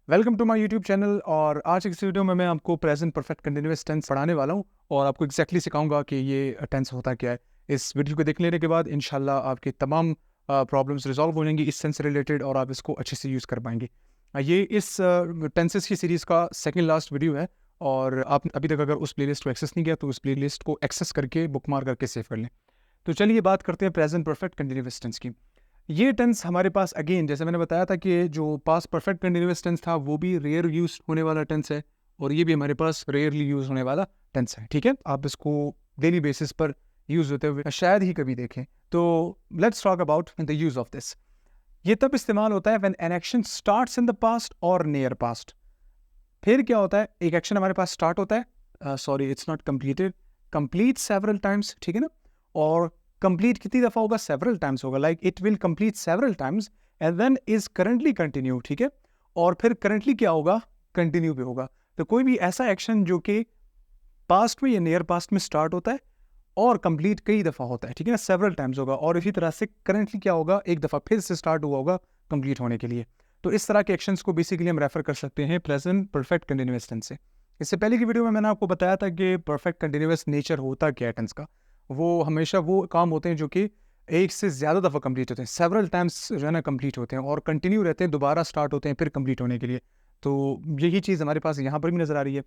Welcome to my YouTube channel. और आज इस वीडियो में मैं आपको प्रेजेंट परफेक्ट कंटिन्यूअस टेंस पढ़ाने वाला हूँ और आपको एग्जैक्टली सिखाऊंगा कि ये टेंस होता क्या है। इस वीडियो को देख लेने के बाद इंशाल्लाह आपकी तमाम प्रॉब्लम्स रिजॉल्व हो जाएंगी इस टेंस से रिलेटेड और आप इसको अच्छे से यूज़ कर पाएंगे। ये इस टेंसेस की सीरीज़ का सेकंड लास्ट वीडियो है और आप अभी तक अगर उस प्लेलिस्ट को एक्सेस नहीं किया तो उस प्लेलिस्ट को एक्सेस करके बुकमार्क करके सेव कर लें। तो चलिए बात करते हैं प्रेजेंट परफेक्ट कंटिन्यूअस टेंस की। ये टेंस हमारे पास अगेन जैसे मैंने बताया था कि जो पास परफेक्ट कंटिन्यूअस टेंस था वो भी रेयर यूज होने वाला टेंस है और ये भी हमारे पास रेयरली यूज होने वाला टेंस है। ठीक है, आप इसको डेली बेसिस पर यूज होते हुए शायद ही कभी देखें। तो let's talk about the use of this. ये तब इस्तेमाल होता है when an action starts in the past और नियर पास्ट। फिर क्या होता है, एक एक्शन हमारे पास स्टार्ट होता है, sorry it's not completed, complete several times, ठीक है ना। और कंप्लीट कितनी दफा होगा, सेवरल टाइम्स होगा, like it will complete several times and then is currently continue, ठीक है। और फिर करंटली क्या होगा, कंटिन्यू भी होगा। तो कोई भी ऐसा एक्शन जो कि पास्ट में या नियर पास्ट में स्टार्ट होता है और कंप्लीट कई दफा होता है, ठीक है ना, सेवरल टाइम्स होगा। और इसी तरह से करंटली क्या होगा, एक दफा फिर से स्टार्ट हुआ होगा कंप्लीट होने के लिए। तो इस तरह के एक्शंस को बेसिकली हम रेफर कर सकते हैं प्रेजेंट परफेक्ट कंटिन्यूअस टेंस से। इससे पहले की वीडियो में मैंने आपको बताया था कि परफेक्ट कंटिन्यूअस नेचर होता क्या है टेंस का। वो हमेशा वो काम होते हैं जो कि एक से ज़्यादा दफ़ा कंप्लीट होते हैं, सेवरल टाइम्स जो है ना कंप्लीट होते हैं और कंटिन्यू रहते हैं, दोबारा स्टार्ट होते हैं फिर कंप्लीट होने के लिए। तो यही चीज़ हमारे पास यहाँ पर भी नज़र आ रही है।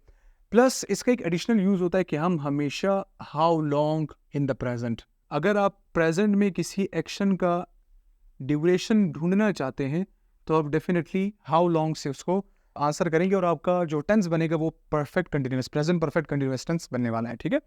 प्लस इसका एक एडिशनल यूज़ होता है कि हम हमेशा how long in the present, अगर आप प्रेजेंट में किसी एक्शन का ड्यूरेशन ढूंढना चाहते हैं तो आप डेफिनेटली हाउ लॉन्ग से उसको आंसर करेंगे और आपका जो टेंस बनेगा वो perfect continuous present perfect continuous tense बनने वाला है। ठीक है,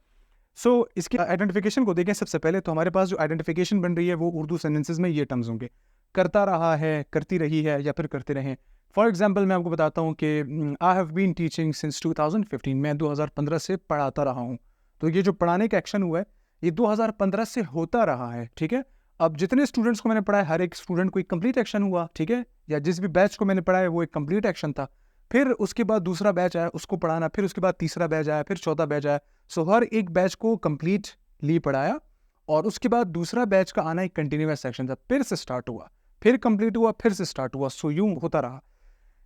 सो इसके आइडेंटिफिकेशन को देखें सबसे पहले। तो हमारे पास जो आइडेंटिफिकेशन बन रही है वो उर्दू सेंटेंसेस में ये टर्म्स होंगे, करता रहा है, करती रही है या फिर करते रहे। फॉर एग्जाम्पल मैं आपको बताता हूँ कि I have been teaching since 2015, मैं 2015 से पढ़ाता रहा हूँ। तो ये जो पढ़ाने का एक्शन हुआ है ये 2015 से होता रहा है। ठीक है, अब जितने स्टूडेंट्स को मैंने पढ़ाया हर एक स्टूडेंट को एक कंप्लीट एक्शन हुआ, ठीक है, या जिस भी बैच को मैंने पढ़ाया वो एक कंप्लीट एक्शन था। फिर उसके बाद दूसरा बैच आया उसको पढ़ाना, फिर उसके बाद तीसरा बैच आया, फिर चौथा बैच आया। सो हर एक बैच को कंप्लीटली पढ़ाया और उसके बाद दूसरा बैच का आना एक कंटिन्यूअस सेक्शन था, फिर से स्टार्ट हुआ, फिर कंप्लीट हुआ, फिर से स्टार्ट हुआ। सो यूं होता रहा।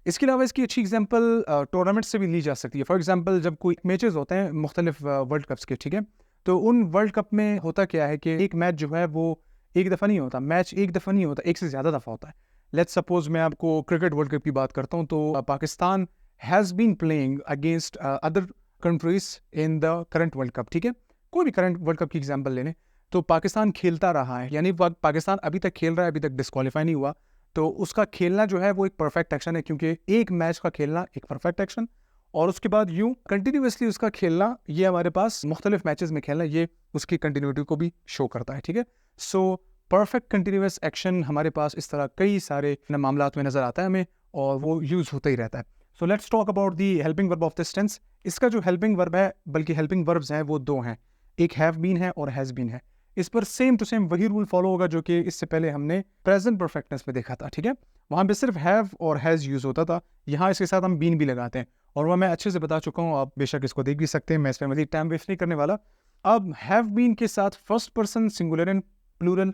इसके अलावा इसकी अच्छी एग्जांपल टूर्नामेंट से भी ली जा सकती है। फॉर एग्जांपल जब कोई मैचेस होते हैं मुख्तलिफ वर्ल्ड कप्स के, ठीक है, तो उन वर्ल्ड कप में होता क्या है कि एक मैच जो है वो एक दफ़ा नहीं होता, मैच एक दफ़ा नहीं होता, एक से ज़्यादा दफ़ा होता है। लेट्स सपोज मैं आपको क्रिकेट वर्ल्ड कप की बात करता हूँ तो Pakistan has been playing against other countries in the current world cup. ठीक है, कोई भी करंट वर्ल्ड कप की एग्जांपल ले लें तो पाकिस्तान खेलता रहा है, यानी पाकिस्तान अभी तक खेल रहा है, अभी तक डिस्क्वालीफाई नहीं हुआ। तो उसका खेलना जो है वो एक परफेक्ट एक्शन है, क्योंकि एक मैच का खेलना एक परफेक्ट एक्शन और उसके बाद यूं कंटिन्यूसली उसका खेलना, ये हमारे पास मुख्तलिफ मैचेस में खेलना, ये उसकी कंटिन्यूटी को भी शो करता है। ठीक है, सो परफेक्ट कंटिन्यूस एक्शन हमारे पास इस तरह कई सारे मामलात में नज़र आता है हमें और वो यूज़ होता ही रहता है। So let's talk about the helping verb of this tense. इसका जो हेल्पिंग वर्ब है, बल्कि हेल्पिंग वर्ब्स हैं वो दो हैं, एक हैव बीन है और हैज़ बीन है। इस पर सेम टू सेम वही रूल फॉलो होगा जो कि इससे पहले हमने प्रेजेंट परफेक्टनेस में देखा था। ठीक है, वहाँ पे सिर्फ हैव और हैज़ यूज़ होता था, यहाँ इसके साथ हम बीन भी लगाते हैं और वह मैं अच्छे से बता चुका हूँ, आप बेशक इसको देख भी सकते हैं, मैं इस पर मज़ीद टाइम वेस्ट नहीं करने वाला। अब हैव बीन के साथ first person singular and plural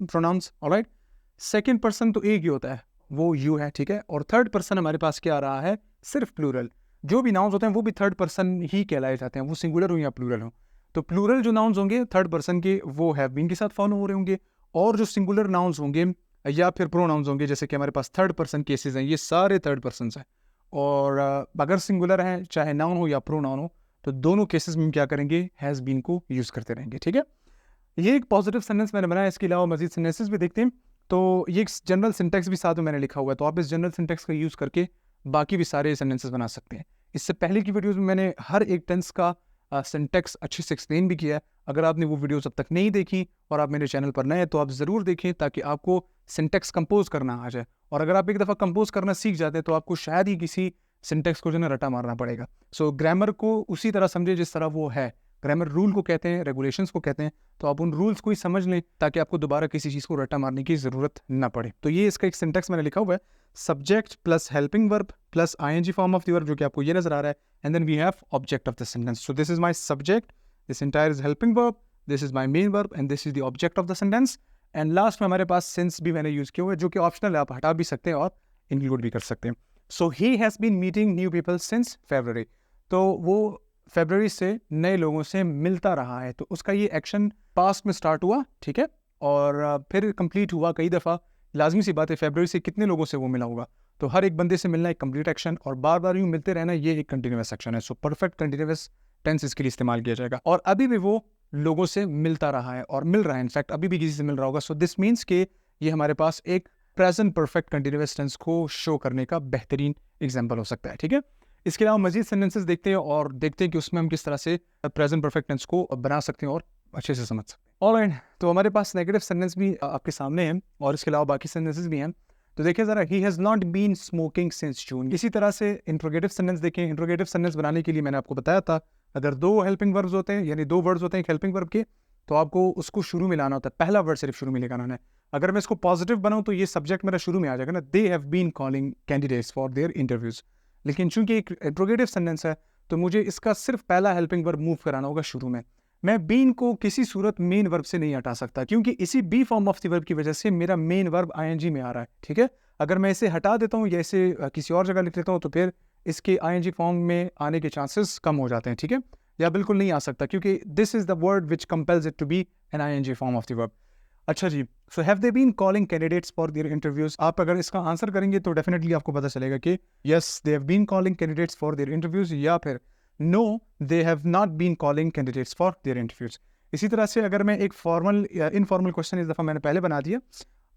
pronouns, alright. Second person तो एक ही होता है, वो यू है, ठीक है, और थर्ड पर्सन हमारे पास क्या आ रहा है, सिर्फ प्लूरल। जो भी नाउन्स होते हैं वो भी थर्ड पर्सन ही कहलाए जाते हैं, वो सिंगुलर हो या प्लूरल हो। तो प्लूरल जो नाउन्स होंगे थर्ड पर्सन के वो हैव बीन के साथ फॉलो हो रहे होंगे, और जो सिंगुलर नाउन्स होंगे या फिर प्रोनाउंस होंगे जैसे कि हमारे पास थर्ड पर्सन केसेस हैं, ये सारे थर्ड पर्सन हैं। और अगर सिंगुलर है चाहे नाउन हो या प्रोनाउन हो तो दोनों केसेस में क्या करेंगे, हैज़ बीन को यूज़ करते रहेंगे। ठीक है, ये एक पॉजिटिव सेंटेंस मैंने बनाया, इसके अलावा मजीद सेंटेंसेस भी देखते हैं। तो ये एक जनरल सिंटेक्स भी साथ में मैंने लिखा हुआ है, तो आप इस जनरल सिंटेक्स का यूज़ करके बाकी भी सारे सेंटेंसेस बना सकते हैं। इससे पहले की वीडियोस में मैंने हर एक टेंस का सिंटेक्स अच्छे से एक्सप्लेन भी किया है। अगर आपने वो वीडियोस अब तक नहीं देखी और आप मेरे चैनल पर नए हैं तो आप ज़रूर देखें ताकि आपको सिंटेक्स कंपोज करना आ जाए। और अगर आप एक दफ़ा कंपोज करना सीख जाते हैं तो आपको शायद ही किसी सिंटेक्स को जो है रटा मारना पड़ेगा। सो ग्रामर को उसी तरह समझे जिस तरह वो है, ग्रामर रूल को कहते हैं, रेगुलेशंस को कहते हैं, तो आप उन रूल्स को ही समझ लें ताकि आपको दोबारा किसी चीज़ को रटा मारने की ज़रूरत ना पड़े। तो ये इसका एक सिंटेक्स मैंने लिखा हुआ है, subject plus helping verb plus ING form of the verb, जो कि आपको ये नजर आ रहा है, and then we have object of the sentence. So this is my subject, this entire is helping verb, this is my main verb and this is the object of the sentence. And last में हमारे पास since भी मैंने use किया हुआ है, जो कि optional है, आप हटा भी सकते हैं और इंक्लूड भी कर सकते हैं। So he has been meeting new people since February. तो वो फरवरी से नए लोगों से मिलता रहा है, तो उसका ये एक्शन पास्ट में स्टार्ट हुआ, ठीक है, और फिर कंप्लीट हुआ कई दफ़ा। लाजमी सी बात है, फरवरी से कितने लोगों से वो मिला होगा, तो हर एक बंदे से मिलना एक कंप्लीट एक्शन, और बार बार यूँ मिलते रहना ये एक कंटिन्यूस एक्शन है। सो परफेक्ट कंटिन्यूस टेंस इसके लिए इस्तेमाल किया जाएगा, और अभी भी वो लोगों से मिलता रहा है और मिल रहा है, इनफैक्ट अभी भी किसी से मिल रहा होगा। सो दिस मीन्स के ये हमारे पास एक प्रेजेंट परफेक्ट कंटिन्यूस टेंस को शो करने का बेहतरीन एग्जाम्पल हो सकता है, ठीक है। इसके अलावा मजीद सेंटेंसेस देखते हैं और देखते हैं कि उसमें हम किस तरह से प्रेजेंट परफेक्ट टेंस को बना सकते हैं और अच्छे से समझ सकते हैं। ऑलराइट, तो हमारे पास नेगेटिव सेंटेंस भी आपके सामने हैं और इसके अलावा बाकी सेंटेंसेस भी हैं। तो देखिए ज़रा, he has not been smoking since June. इसी तरह से इंट्रोगेटिव सेंटेंस देखें। इंट्रोगेटिव सेंटेंस बनाने के लिए मैंने आपको बताया था, अगर दो हेल्पिंग वर्ब्स होते हैं, यानी दो वर्ड्स होते हैं एक हेल्पिंग वर्ब के, तो आपको उसको शुरू में लाना होता है, पहला वर्ड सिर्फ शुरू में लेकर आना है। अगर मैं इसको पॉजिटिव बनाऊं तो ये सब्जेक्ट मेरा शुरू में आ जाएगा ना, they have been calling candidates for their interviews. लेकिन चूंकि एक इंट्रोगेटिव सेंटेंस है तो मुझे इसका सिर्फ पहला हेल्पिंग वर्ब मूव कराना होगा शुरू में। मैं बीन को किसी सूरत मेन वर्ब से नहीं हटा सकता, क्योंकि इसी be form of the verb की वजह से मेरा मेन वर्ब आईएनजी में आ रहा है, ठीक है। अगर मैं इसे हटा देता हूँ या इसे किसी और जगह लिख लेता हूँ तो फिर इसके आईएनजी फॉर्म में आने के चांसेस कम हो जाते हैं, ठीक है, या बिल्कुल नहीं आ सकता, क्योंकि this is the word which compels it to be an ING form of the verb. अच्छा जी, so have they been calling candidates for their interviews. आप अगर इसका आंसर करेंगे तो डेफिनेटली आपको पता चलेगा कि yes they have been calling candidates for their interviews, या फिर no they have not been calling candidates for their interviews. इसी तरह से अगर मैं एक फॉर्मल या इनफॉर्मल क्वेश्चन इस दफ़ा मैंने पहले बना दिया,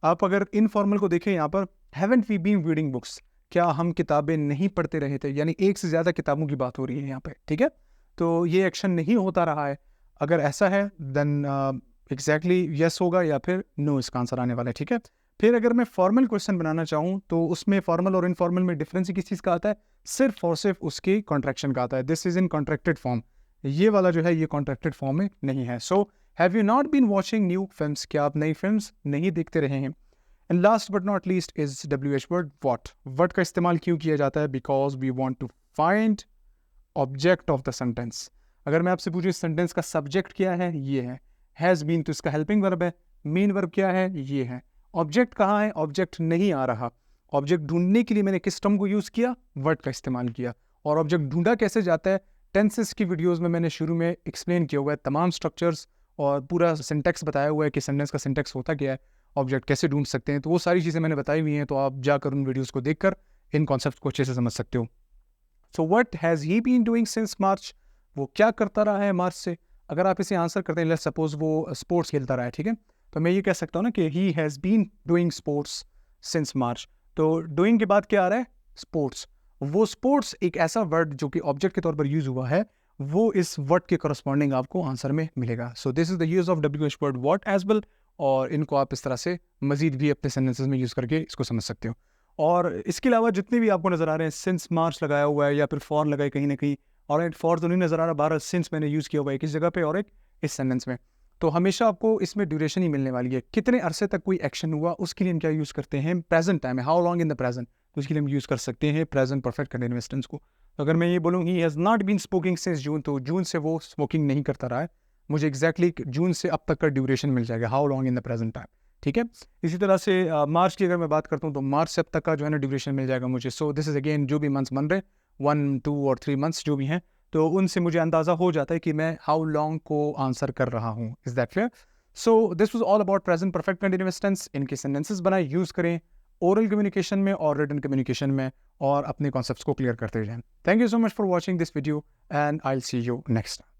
आप अगर इनफॉर्मल को देखें यहाँ पर, haven't we been reading books, क्या हम किताबें नहीं पढ़ते रहे थे, यानी एक से ज़्यादा किताबों की बात हो रही है यहाँ पे, ठीक है। तो ये एक्शन नहीं होता रहा है, अगर ऐसा है देन एग्जैक्टली यस होगा या फिर नो इसका आंसर आने वाला है, ठीक है। फिर अगर मैं फॉर्मल क्वेश्चन बनाना चाहूँ तो उसमें फॉर्मल और इनफॉर्मल में डिफरेंस किस चीज़ का आता है, सिर्फ और सिर्फ उसके कॉन्ट्रैक्शन का आता है। This is in contracted form, ये वाला जो है ये कॉन्ट्रैक्टेड फॉर्म में नहीं है। So have you not been watching new films, क्या आप नई फिल्म्स नहीं देखते रहे हैं। And last but not least is WH word, what. What का इस्तेमाल क्यों किया जाता है, because we want to find object of the sentence. अगर मैं आपसे पूछूं इस सेंटेंस का सब्जेक्ट क्या है, ये है, हैज़ बीन तो इसका हेल्पिंग वर्ब है, मेन वर्ब क्या है, ये है, ऑब्जेक्ट कहाँ है, ऑब्जेक्ट नहीं आ रहा। ऑब्जेक्ट ढूंढने के लिए मैंने किस टर्म को यूज़ किया, वर्ड का इस्तेमाल किया। और ऑब्जेक्ट ढूंढा कैसे जाता है, टेंसेस की वीडियोस में मैंने शुरू में एक्सप्लेन किया हुआ है, तमाम स्ट्रक्चर्स और पूरा सिंटेक्स बताया हुआ है कि सेंटेंस का सिंटेक्स होता क्या है, ऑब्जेक्ट कैसे ढूंढ सकते हैं, तो वो सारी चीज़ें मैंने बताई हुई हैं, तो आप जाकर उन वीडियोज़ को देखकर इन कॉन्सेप्ट को अच्छे से समझ सकते हो। So what has he been doing since March, वो क्या करता रहा है मार्च से। अगर आप इसे आंसर करते हैं, लेट्स सपोज वो स्पोर्ट्स खेलता रहा है, ठीक है, तो मैं ये कह सकता हूँ ना कि he has been doing sports since March. तो डूइंग के बाद क्या आ रहा है, स्पोर्ट्स। वो स्पोर्ट्स एक ऐसा वर्ड जो कि ऑब्जेक्ट के तौर पर यूज हुआ है, वो इस वर्ड के करस्पॉन्डिंग आपको आंसर में मिलेगा। So this is the use of WH word what as well, और इनको आप इस तरह से मजीद भी अपने सेंटेंसेस में यूज करके इसको समझ सकते हो। और इसके अलावा जितने भी आपको नजर आ रहे हैं, सिंस मार्च लगाया हुआ है या फिर फॉर लगाए कहीं ना कहीं, और फॉर तो नहीं नजर आ रहा, बारह सिंस मैंने यूज किया हुआ है एक इस जगह पे और एक इस सेंटेंस में, तो हमेशा आपको इसमें ड्यूरेशन ही मिलने वाली है, कितने अरसे तक कोई एक्शन हुआ, उसके लिए हम क्या यूज करते हैं, प्रेजेंट टाइम है, how long in the present, तो उसके लिए हम यूज कर सकते हैं प्रेजेंट परफेक्ट कंटीन्यूअस टेंस को। तो अगर मैं ये बोलूँ he has not been smoking since June, तो जून से वो स्मोकिंग नहीं करता रहा है, मुझे एग्जैक्टली जून से अब तक का ड्यूरेशन मिल जाएगा, how long in the present time, ठीक है। इसी तरह से मार्च की अगर मैं बात करता हूँ तो मार्च से अब तक का जो है ना ड्यूरेशन मिल जाएगा मुझे। सो दिस इज अगेन जो भी मंथ्स बन रहे 1, 2 और 3 मंथ्स जो भी हैं, तो उनसे मुझे अंदाज़ा हो जाता है कि मैं हाउ लॉन्ग को आंसर कर रहा हूँ। Is that clear? So this was all about present perfect continuous tense. इनके सेंटेंसेस बनाए, यूज़ करें ओरल कम्युनिकेशन में और रिटन कम्युनिकेशन में, और अपने कॉन्सेप्ट्स को क्लियर करते जाएं। Thank you so much for watching this video and I will see you next time.